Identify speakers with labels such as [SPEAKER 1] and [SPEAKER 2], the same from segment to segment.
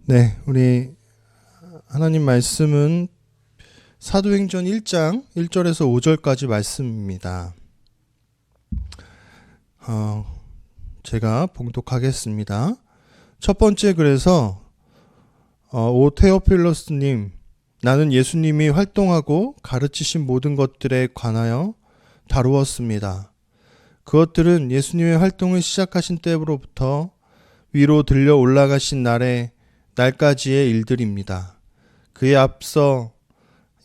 [SPEAKER 1] 네, 우리 하나님 말씀은 사도행전 1장 1절에서 5절까지 말씀입니다. 제가 봉독하겠습니다. 첫 번째, 그래서 오 테오필로스님, 나는 예수님이 활동하고 가르치신 모든 것들에 관하여 다루었습니다. 그것들은 예수님의 활동을 시작하신 때로부터 위로 들려 올라가신 날까지의 일들입니다. 그에 앞서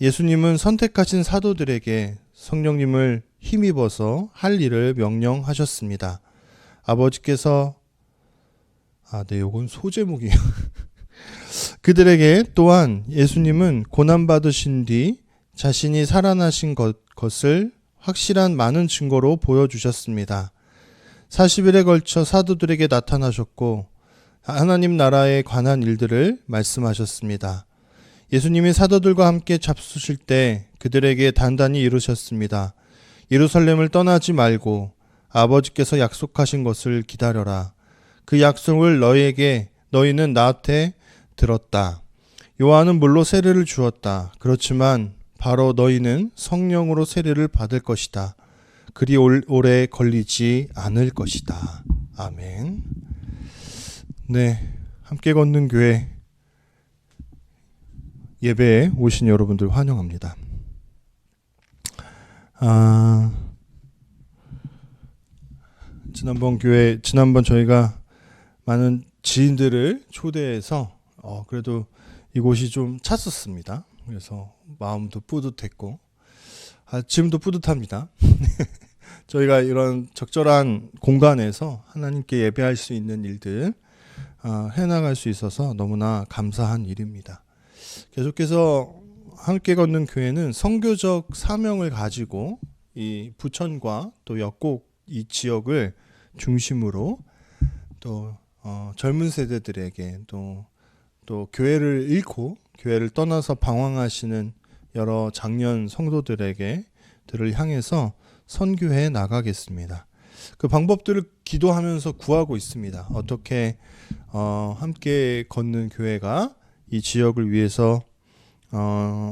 [SPEAKER 1] 예수님은 선택하신 사도들에게 성령님을 힘입어서 할 일을 명령하셨습니다. 아버지께서 요건 소제목이에요. 그들에게 또한 예수님은 고난받으신 뒤 자신이 살아나신 것을 확실한 많은 증거로 보여주셨습니다. 40일에 걸쳐 사도들에게 나타나셨고 하나님 나라에 관한 일들을 말씀하셨습니다. 예수님이 사도들과 함께 잡수실 때 그들에게 단단히 이르셨습니다. 예루살렘을 떠나지 말고 아버지께서 약속하신 것을 기다려라. 그 약속을 너희는 나한테 들었다. 요한은 물로 세례를 주었다. 그렇지만 바로 너희는 성령으로 세례를 받을 것이다. 그리 오래 걸리지 않을 것이다. 아멘. 네, 함께 걷는 교회 예배에 오신 여러분들 환영합니다. 지난번 저희가 많은 지인들을 초대해서 그래도 이곳이 좀 찼었습니다. 그래서 마음도 뿌듯했고 지금도 뿌듯합니다. 저희가 이런 적절한 공간에서 하나님께 예배할 수 있는 일들 해나갈 수 있어서 너무나 감사한 일입니다. 계속해서 함께 걷는 교회는 선교적 사명을 가지고 이 부천과 또 역곡 이 지역을 중심으로 또 젊은 세대들에게 또 교회를 잃고 교회를 떠나서 방황하시는 여러 장년 성도들을 향해서 선교해 나가겠습니다. 그 방법들을 기도하면서 구하고 있습니다. 어떻게 함께 걷는 교회가 이 지역을 위해서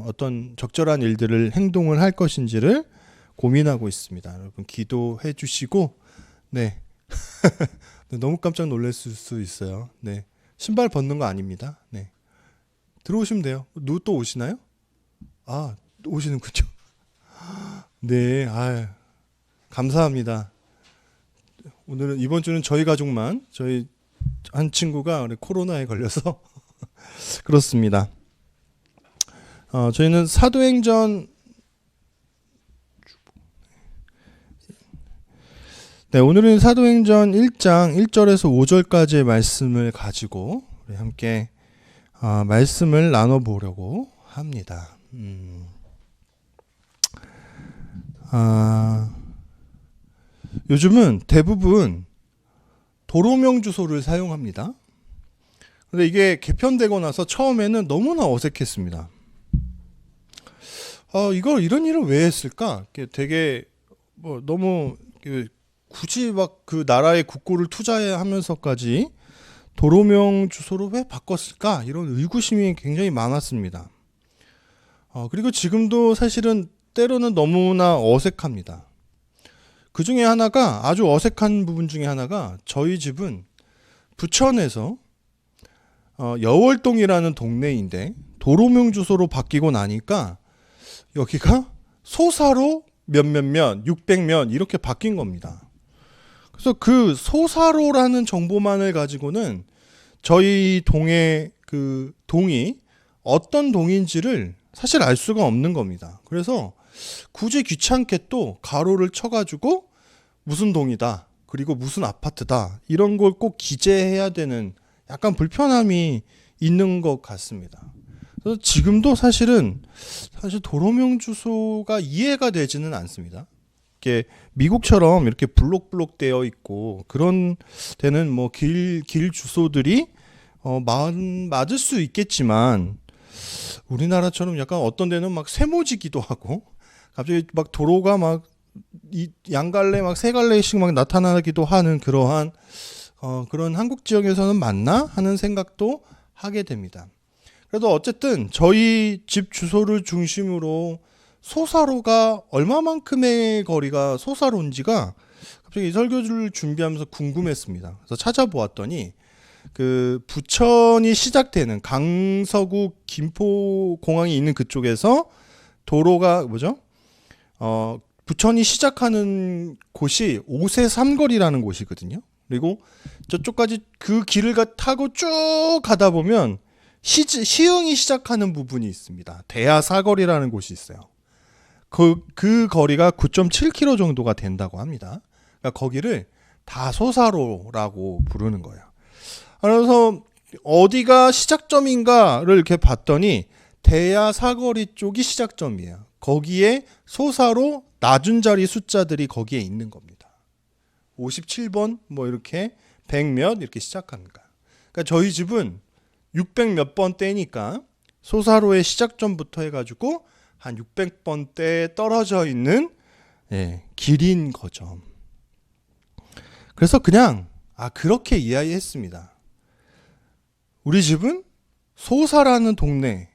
[SPEAKER 1] 어떤 적절한 일들을 행동을 할 것인지를 고민하고 있습니다. 여러분 기도해 주시고 네. 너무 깜짝 놀랐을 수 있어요. 네. 신발 벗는 거 아닙니다. 네. 들어오시면 돼요. 또 오시나요? 오시는군요. 네. 감사합니다. 이번 주는 저희 가족만, 저희 한 친구가 코로나에 걸려서 그렇습니다. 저희는 사도행전 오늘은 사도행전 1장 1절에서 5절까지의 말씀을 가지고 우리 함께 말씀을 나눠보려고 합니다. 요즘은 대부분 도로명 주소를 사용합니다. 근데 이게 개편되고 나서 처음에는 너무나 어색했습니다. 이런 일을 왜 했을까? 되게 너무 굳이 막 그 나라의 국고를 투자하면서까지 도로명 주소로 왜 바꿨을까? 이런 의구심이 굉장히 많았습니다. 그리고 지금도 사실은 때로는 너무나 어색합니다. 그 중에 하나가, 아주 어색한 부분 중에 하나가, 저희 집은 부천에서 여월동이라는 동네인데 도로명 주소로 바뀌고 나니까 여기가 소사로 몇몇몇 600몇 이렇게 바뀐 겁니다. 그래서 그 소사로라는 정보만을 가지고는 저희 동의 그 동이 어떤 동인지를 사실 알 수가 없는 겁니다. 그래서 굳이 귀찮게 또 가로를 쳐가지고 무슨 동이다, 그리고 무슨 아파트다, 이런 걸 꼭 기재해야 되는 약간 불편함이 있는 것 같습니다. 그래서 지금도 사실 도로명 주소가 이해가 되지는 않습니다. 이렇게 미국처럼 이렇게 블록블록 되어 있고 그런 데는 길 주소들이 맞을 수 있겠지만 우리나라처럼 약간 어떤 데는 막 세모지기도 하고 갑자기 막 도로가 막 양갈래 막 세 갈래씩 막 나타나기도 하는 그러한 그런 한국 지역에서는 맞나 하는 생각도 하게 됩니다. 그래도 어쨌든 저희 집 주소를 중심으로 소사로가 얼마만큼의 거리가 소사로인지가 갑자기 이 설교를 준비하면서 궁금했습니다. 그래서 찾아보았더니 그 부천이 시작되는 강서구 김포공항이 있는 그쪽에서 도로가 부천이 시작하는 곳이 오세삼거리라는 곳이거든요. 그리고 저쪽까지 그 길을 타고 쭉 가다 보면 시흥이 시작하는 부분이 있습니다. 대하사거리라는 곳이 있어요. 그 거리가 9.7km 정도가 된다고 합니다. 그러니까 거기를 다소사로라고 부르는 거예요. 그래서 어디가 시작점인가를 이렇게 봤더니 대하사거리 쪽이 시작점이에요. 거기에 소사로 낮은 자리 숫자들이 거기에 있는 겁니다. 57번 이렇게 100몇 이렇게 시작합니다. 그러니까 저희 집은 600 몇 번대니까 소사로의 시작점부터 해가지고 한 600번대에 떨어져 있는 길인 거죠. 그래서 그냥 그렇게 이해했습니다. 우리 집은 소사라는 동네,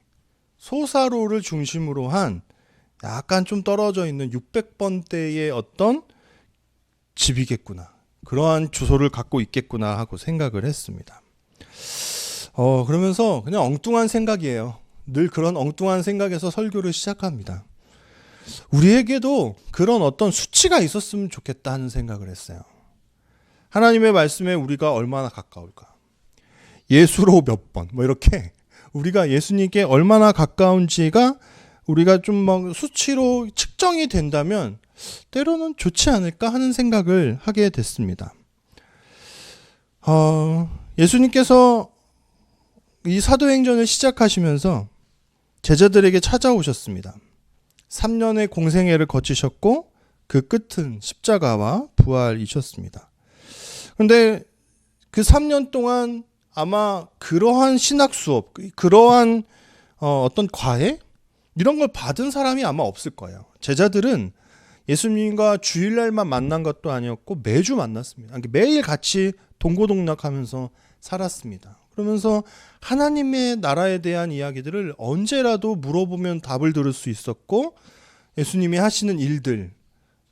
[SPEAKER 1] 소사로를 중심으로 한 약간 좀 떨어져 있는 600번대의 어떤 집이겠구나. 그러한 주소를 갖고 있겠구나 하고 생각을 했습니다. 그러면서 그냥 엉뚱한 생각이에요. 늘 그런 엉뚱한 생각에서 설교를 시작합니다. 우리에게도 그런 어떤 수치가 있었으면 좋겠다 하는 생각을 했어요. 하나님의 말씀에 우리가 얼마나 가까울까? 예수로 몇 번, 이렇게 우리가 예수님께 얼마나 가까운지가 우리가 좀 수치로 측정이 된다면 때로는 좋지 않을까 하는 생각을 하게 됐습니다. 예수님께서 이 사도행전을 시작하시면서 제자들에게 찾아오셨습니다. 3년의 공생애를 거치셨고 그 끝은 십자가와 부활이셨습니다. 그런데 그 3년 동안 아마 그러한 신학 수업, 그러한 어떤 과외 이런 걸 받은 사람이 아마 없을 거예요. 제자들은 예수님과 주일날만 만난 것도 아니었고 매주 만났습니다. 매일 같이 동고동락하면서 살았습니다. 그러면서 하나님의 나라에 대한 이야기들을 언제라도 물어보면 답을 들을 수 있었고 예수님이 하시는 일들,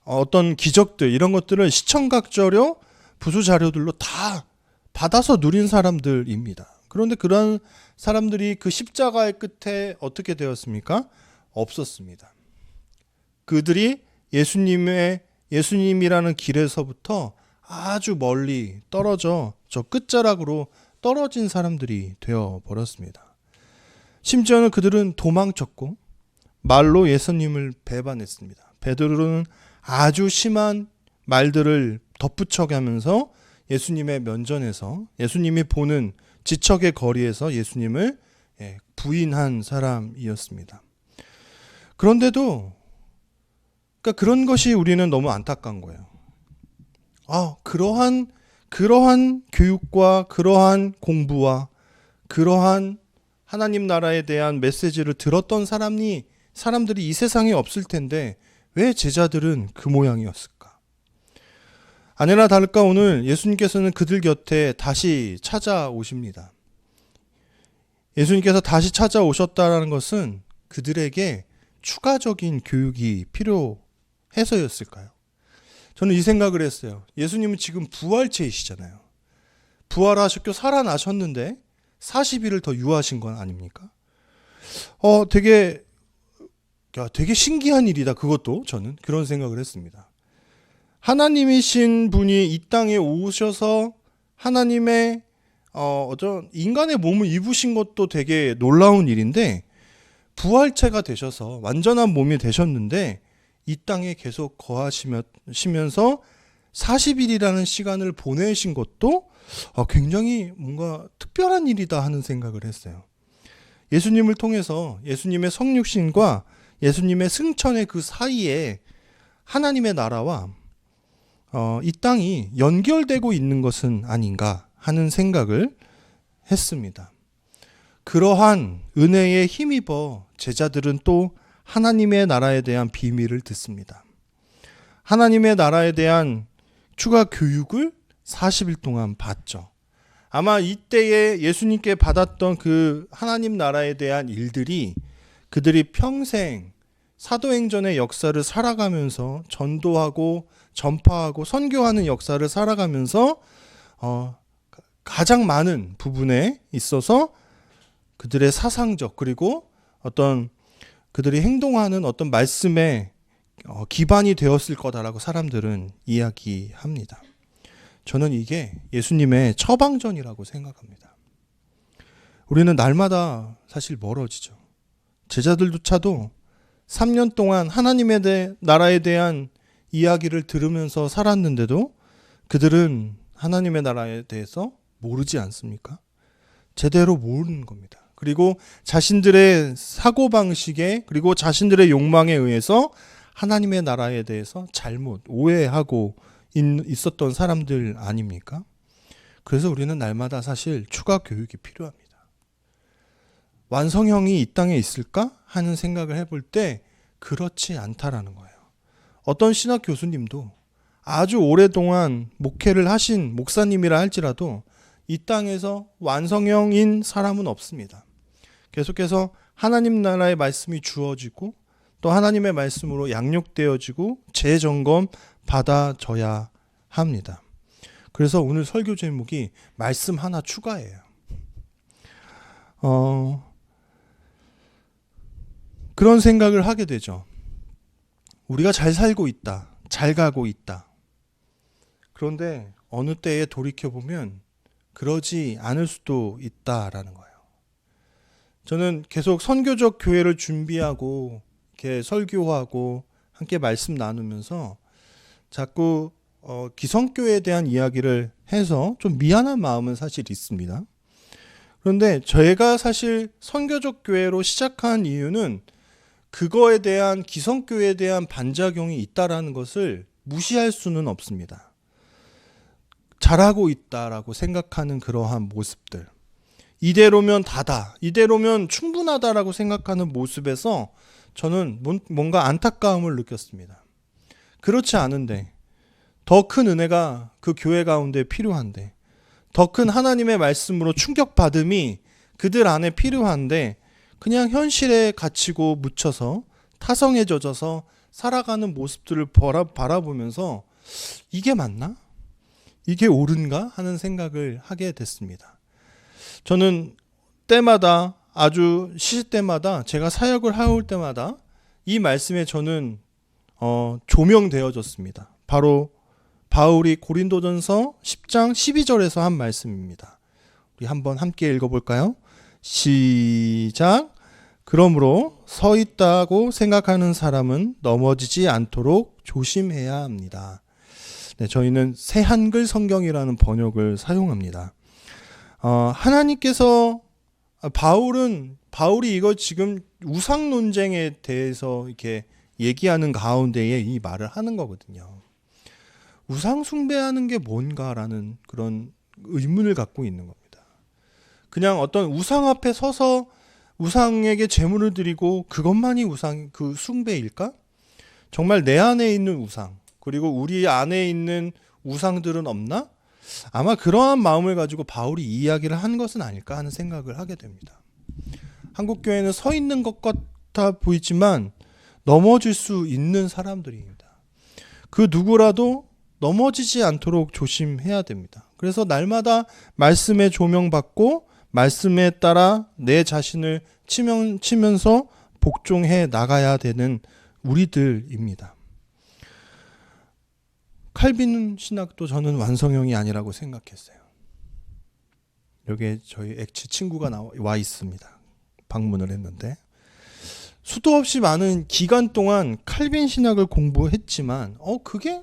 [SPEAKER 1] 어떤 기적들 이런 것들을 시청각적으로 부수 자료들로 다 받아서 누린 사람들입니다. 그런데 그런 사람들이 그 십자가의 끝에 어떻게 되었습니까? 없었습니다. 그들이 예수님이라는 길에서부터 아주 멀리 떨어져 저 끝자락으로 떨어진 사람들이 되어버렸습니다. 심지어는 그들은 도망쳤고 말로 예수님을 배반했습니다. 베드로는 아주 심한 말들을 덧붙여가면서 예수님의 면전에서 예수님이 보는 지척의 거리에서 예수님을 부인한 사람이었습니다. 그런데도 그런 것이 우리는 너무 안타까운 거예요. 그러한 교육과 그러한 공부와 그러한 하나님 나라에 대한 메시지를 들었던 사람들이 이 세상에 없을 텐데 왜 제자들은 그 모양이었을까? 아니나 다를까 오늘 예수님께서는 그들 곁에 다시 찾아오십니다. 예수님께서 다시 찾아오셨다는 것은 그들에게 추가적인 교육이 필요해서였을까요? 저는 이 생각을 했어요. 예수님은 지금 부활체이시잖아요. 부활하셨고 살아나셨는데 40일을 더 유하신 건 아닙니까? 되게 신기한 일이다. 그것도 저는 그런 생각을 했습니다. 하나님이신 분이 이 땅에 오셔서 하나님의 인간의 몸을 입으신 것도 되게 놀라운 일인데 부활체가 되셔서 완전한 몸이 되셨는데 이 땅에 계속 거하시면서 40일이라는 시간을 보내신 것도 굉장히 뭔가 특별한 일이다 하는 생각을 했어요. 예수님을 통해서 예수님의 성육신과 예수님의 승천의 그 사이에 하나님의 나라와 이 땅이 연결되고 있는 것은 아닌가 하는 생각을 했습니다. 그러한 은혜에 힘입어 제자들은 또 하나님의 나라에 대한 비밀을 듣습니다. 하나님의 나라에 대한 추가 교육을 40일 동안 받죠. 아마 이때에 예수님께 받았던 그 하나님 나라에 대한 일들이 그들이 평생 사도행전의 역사를 살아가면서 전도하고 전파하고 선교하는 역사를 살아가면서 가장 많은 부분에 있어서 그들의 사상적 그리고 어떤 그들이 행동하는 어떤 말씀에 기반이 되었을 거다라고 사람들은 이야기합니다. 저는 이게 예수님의 처방전이라고 생각합니다. 우리는 날마다 사실 멀어지죠. 제자들조차도 3년 동안 하나님의 나라에 대한 이야기를 들으면서 살았는데도 그들은 하나님의 나라에 대해서 모르지 않습니까? 제대로 모르는 겁니다. 그리고 자신들의 사고방식에 그리고 자신들의 욕망에 의해서 하나님의 나라에 대해서 잘못 오해하고 있었던 사람들 아닙니까? 그래서 우리는 날마다 사실 추가 교육이 필요합니다. 완성형이 이 땅에 있을까 하는 생각을 해볼 때 그렇지 않다라는 거예요. 어떤 신학 교수님도 아주 오랫동안 목회를 하신 목사님이라 할지라도 이 땅에서 완성형인 사람은 없습니다. 계속해서 하나님 나라의 말씀이 주어지고 또 하나님의 말씀으로 양육되어지고 재점검 받아져야 합니다. 그래서 오늘 설교 제목이 말씀 하나 추가예요. 그런 생각을 하게 되죠. 우리가 잘 살고 있다. 잘 가고 있다. 그런데 어느 때에 돌이켜보면 그러지 않을 수도 있다라는 거예요. 저는 계속 선교적 교회를 준비하고 이렇게 설교하고 함께 말씀 나누면서 자꾸 기성교회에 대한 이야기를 해서 좀 미안한 마음은 사실 있습니다. 그런데 저희가 사실 선교적 교회로 시작한 이유는 그거에 대한 기성교회에 대한 반작용이 있다라는 것을 무시할 수는 없습니다. 잘하고 있다라고 생각하는 그러한 모습들, 이대로면 다다, 이대로면 충분하다라고 생각하는 모습에서 저는 뭔가 안타까움을 느꼈습니다. 그렇지 않은데 더 큰 은혜가 그 교회 가운데 필요한데 더 큰 하나님의 말씀으로 충격받음이 그들 안에 필요한데 그냥 현실에 갇히고 묻혀서 타성에 젖어서 살아가는 모습들을 바라보면서 이게 맞나? 이게 옳은가? 하는 생각을 하게 됐습니다. 저는 때마다 아주 시시때마다 제가 사역을 해올 때마다 이 말씀에 저는 조명되어졌습니다. 바로 바울이 고린도전서 10장 12절에서 한 말씀입니다. 우리 한번 함께 읽어볼까요? 시작. 그러므로 서 있다고 생각하는 사람은 넘어지지 않도록 조심해야 합니다. 네, 저희는 새 한글 성경이라는 번역을 사용합니다. 하나님께서 바울이 이거 지금 우상 논쟁에 대해서 이렇게 얘기하는 가운데에 이 말을 하는 거거든요. 우상 숭배하는 게 뭔가라는 그런 의문을 갖고 있는 겁니다. 그냥 어떤 우상 앞에 서서 우상에게 제물을 드리고 그것만이 그 숭배일까? 정말 내 안에 있는 우상, 그리고 우리 안에 있는 우상들은 없나? 아마 그러한 마음을 가지고 바울이 이 이야기를 한 것은 아닐까 하는 생각을 하게 됩니다. 한국 교회는 서 있는 것 같아 보이지만 넘어질 수 있는 사람들입니다. 그 누구라도 넘어지지 않도록 조심해야 됩니다. 그래서 날마다 말씀에 조명받고 말씀에 따라 내 자신을 치면서 복종해 나가야 되는 우리들입니다. 칼빈 신학도 저는 완성형이 아니라고 생각했어요. 여기에 저희 엑치 친구가 와 있습니다. 방문을 했는데 수도 없이 많은 기간 동안 칼빈 신학을 공부했지만 그게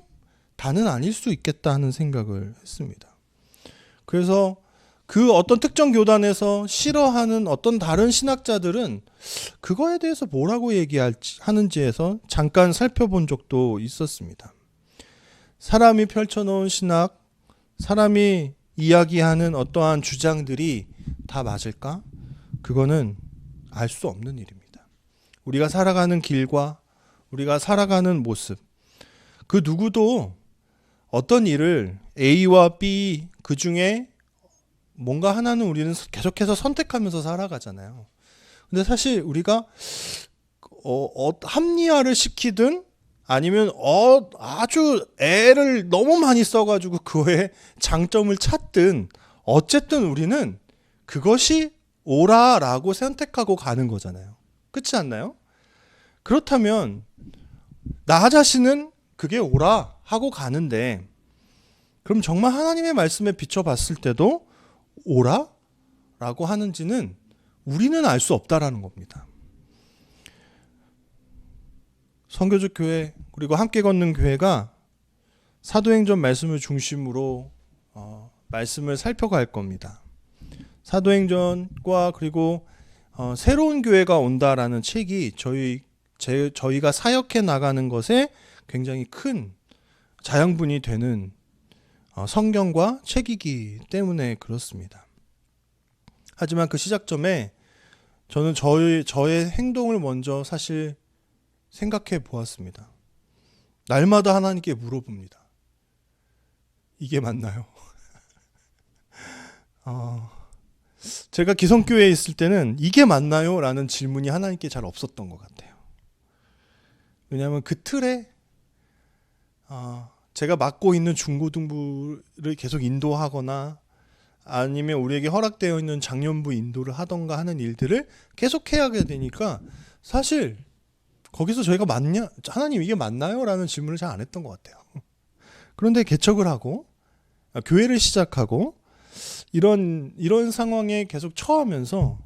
[SPEAKER 1] 다는 아닐 수 있겠다 하는 생각을 했습니다. 그래서 그 어떤 특정 교단에서 싫어하는 어떤 다른 신학자들은 그거에 대해서 뭐라고 얘기하는지에서 잠깐 살펴본 적도 있었습니다. 사람이 펼쳐놓은 신학, 사람이 이야기하는 어떠한 주장들이 다 맞을까? 그거는 알 수 없는 일입니다. 우리가 살아가는 길과 우리가 살아가는 모습, 그 누구도 어떤 일을 A와 B 그 중에 뭔가 하나는 우리는 계속해서 선택하면서 살아가잖아요. 근데 사실 우리가 합리화를 시키든 아니면 아주 애를 너무 많이 써가지고 그거에 장점을 찾든 어쨌든 우리는 그것이 옳아라고 선택하고 가는 거잖아요. 그렇지 않나요? 그렇다면 나 자신은 그게 옳아 하고 가는데 그럼 정말 하나님의 말씀에 비춰봤을 때도 옳아? 라고 하는지는 우리는 알 수 없다라는 겁니다. 선교적 교회 그리고 함께 걷는 교회가 사도행전 말씀을 중심으로 말씀을 살펴갈 겁니다. 사도행전과 그리고 새로운 교회가 온다라는 책이 저희가 사역해 나가는 것에 굉장히 큰 자양분이 되는 성경과 책이기 때문에 그렇습니다. 하지만 그 시작점에 저는 저의 행동을 먼저 사실 생각해 보았습니다. 날마다 하나님께 물어봅니다. 이게 맞나요? 제가 기성교회에 있을 때는 이게 맞나요? 라는 질문이 하나님께 잘 없었던 것 같아요. 왜냐하면 그 틀에 제가 맡고 있는 중고등부를 계속 인도하거나 아니면 우리에게 허락되어 있는 장년부 인도를 하던가 하는 일들을 계속 해야 하게 되니까 사실 거기서 저희가 하나님 이게 맞나요? 라는 질문을 잘 안 했던 것 같아요. 그런데 개척을 하고 교회를 시작하고 이런 상황에 계속 처하면서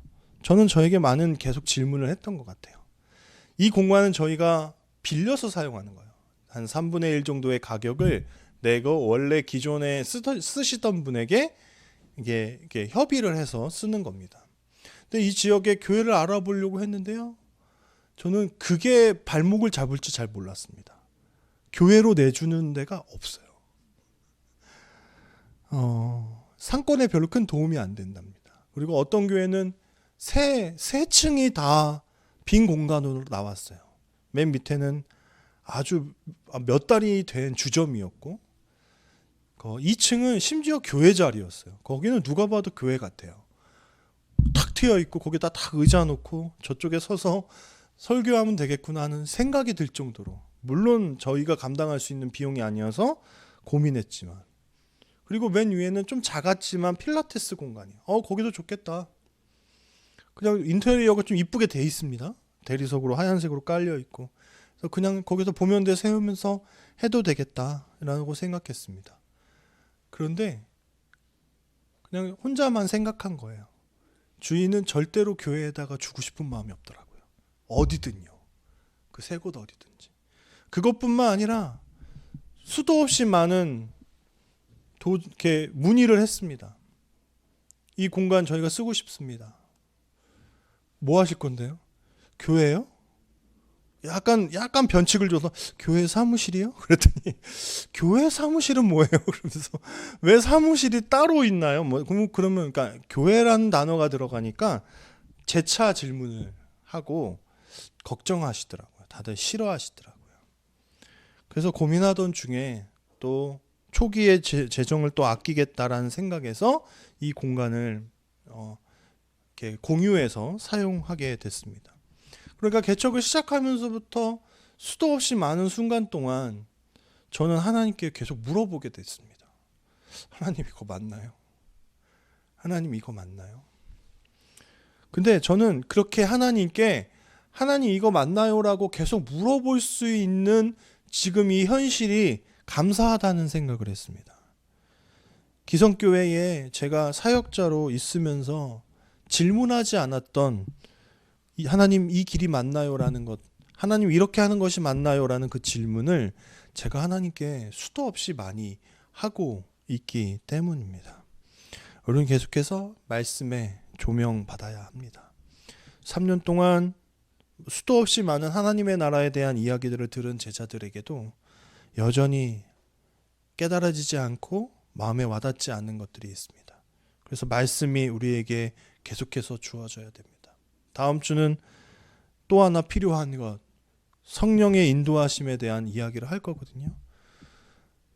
[SPEAKER 1] 저는 저에게 많은 계속 질문을 했던 것 같아요. 이 공간은 저희가 빌려서 사용하는 거예요. 한 3분의 1 정도의 가격을 내고 원래 기존에 쓰시던 분에게 이게 협의를 해서 쓰는 겁니다. 근데 이 지역에 교회를 알아보려고 했는데요. 저는 그게 발목을 잡을지 잘 몰랐습니다. 교회로 내주는 데가 없어요. 상권에 별로 큰 도움이 안 된답니다. 그리고 어떤 교회는 세 층이 다 빈 공간으로 나왔어요. 맨 밑에는 아주 몇 달이 된 주점이었고 2층은 심지어 교회 자리였어요. 거기는 누가 봐도 교회 같아요. 탁 트여 있고 거기다 딱 의자 놓고 저쪽에 서서 설교하면 되겠구나 하는 생각이 들 정도로, 물론 저희가 감당할 수 있는 비용이 아니어서 고민했지만, 그리고 맨 위에는 좀 작았지만 필라테스 공간이에요. 거기도 좋겠다. 그냥 인테리어가 좀 이쁘게 돼 있습니다. 대리석으로 하얀색으로 깔려 있고, 그래서 그냥 거기서 보면대 세우면서 해도 되겠다라고 생각했습니다. 그런데 그냥 혼자만 생각한 거예요. 주인은 절대로 교회에다가 주고 싶은 마음이 없더라고요. 어디든요. 그 세 곳 어디든지. 그것뿐만 아니라 수도 없이 많은 이렇게 문의를 했습니다. 이 공간 저희가 쓰고 싶습니다. 뭐 하실 건데요? 교회요? 약간 변칙을 줘서 교회 사무실이요? 그랬더니 교회 사무실은 뭐예요? 그러면서 왜 사무실이 따로 있나요? 그러면 그러니까 교회라는 단어가 들어가니까 재차 질문을 하고 걱정하시더라고요. 다들 싫어하시더라고요. 그래서 고민하던 중에 또 초기에 재정을 또 아끼겠다라는 생각에서 이 공간을 이렇게 공유해서 사용하게 됐습니다. 그러니까 개척을 시작하면서부터 수도 없이 많은 순간 동안 저는 하나님께 계속 물어보게 됐습니다. 하나님 이거 맞나요? 하나님 이거 맞나요? 근데 저는 그렇게 하나님께 하나님 이거 맞나요? 라고 계속 물어볼 수 있는 지금 이 현실이 감사하다는 생각을 했습니다. 기성교회에 제가 사역자로 있으면서 질문하지 않았던 하나님 이 길이 맞나요? 라는 것, 하나님 이렇게 하는 것이 맞나요? 라는 그 질문을 제가 하나님께 수도 없이 많이 하고 있기 때문입니다. 우리는 계속해서 말씀에 조명받아야 합니다. 3년 동안 수도 없이 많은 하나님의 나라에 대한 이야기들을 들은 제자들에게도 여전히 깨달아지지 않고 마음에 와닿지 않는 것들이 있습니다. 그래서 말씀이 우리에게 계속해서 주어져야 됩니다. 다음 주는 또 하나 필요한 것, 성령의 인도하심에 대한 이야기를 할 거거든요.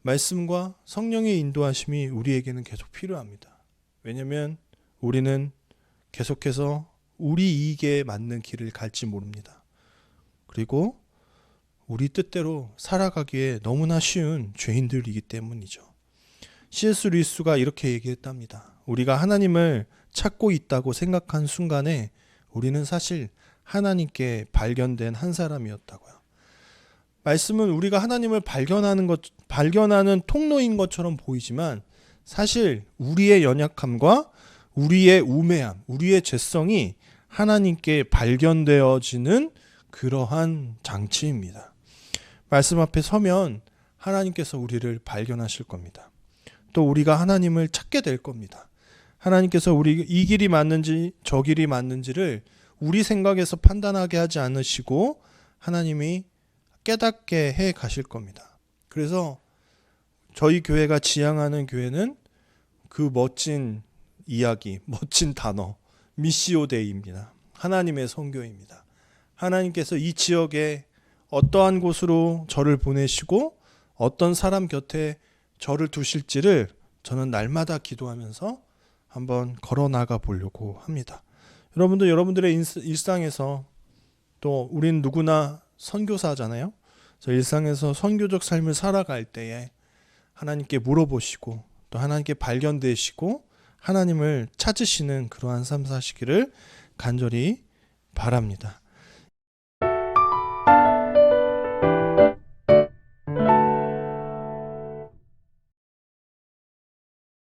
[SPEAKER 1] 말씀과 성령의 인도하심이 우리에게는 계속 필요합니다. 왜냐면 우리는 계속해서 우리 이익에 맞는 길을 갈지 모릅니다. 그리고 우리 뜻대로 살아가기에 너무나 쉬운 죄인들이기 때문이죠. C.S. 루이스가 이렇게 얘기했답니다. 우리가 하나님을 찾고 있다고 생각한 순간에 우리는 사실 하나님께 발견된 한 사람이었다고요. 말씀은 우리가 하나님을 발견하는 통로인 것처럼 보이지만 사실 우리의 연약함과 우리의 우매함, 우리의 죄성이 하나님께 발견되어지는 그러한 장치입니다. 말씀 앞에 서면 하나님께서 우리를 발견하실 겁니다. 또 우리가 하나님을 찾게 될 겁니다. 하나님께서 우리 이 길이 맞는지 저 길이 맞는지를 우리 생각에서 판단하게 하지 않으시고 하나님이 깨닫게 해 가실 겁니다. 그래서 저희 교회가 지향하는 교회는 그 멋진 이야기, 멋진 단어, 미시오 데이입니다. 하나님의 선교입니다. 하나님께서 이 지역에 어떠한 곳으로 저를 보내시고 어떤 사람 곁에 저를 두실지를 저는 날마다 기도하면서 한번 걸어 나가 보려고 합니다. 여러분도 여러분들의 일상에서 또 우린 누구나 선교사잖아요. 그래서 일상에서 선교적 삶을 살아갈 때에 하나님께 물어보시고 또 하나님께 발견되시고 하나님을 찾으시는 그러한 삶 사시기를 간절히 바랍니다.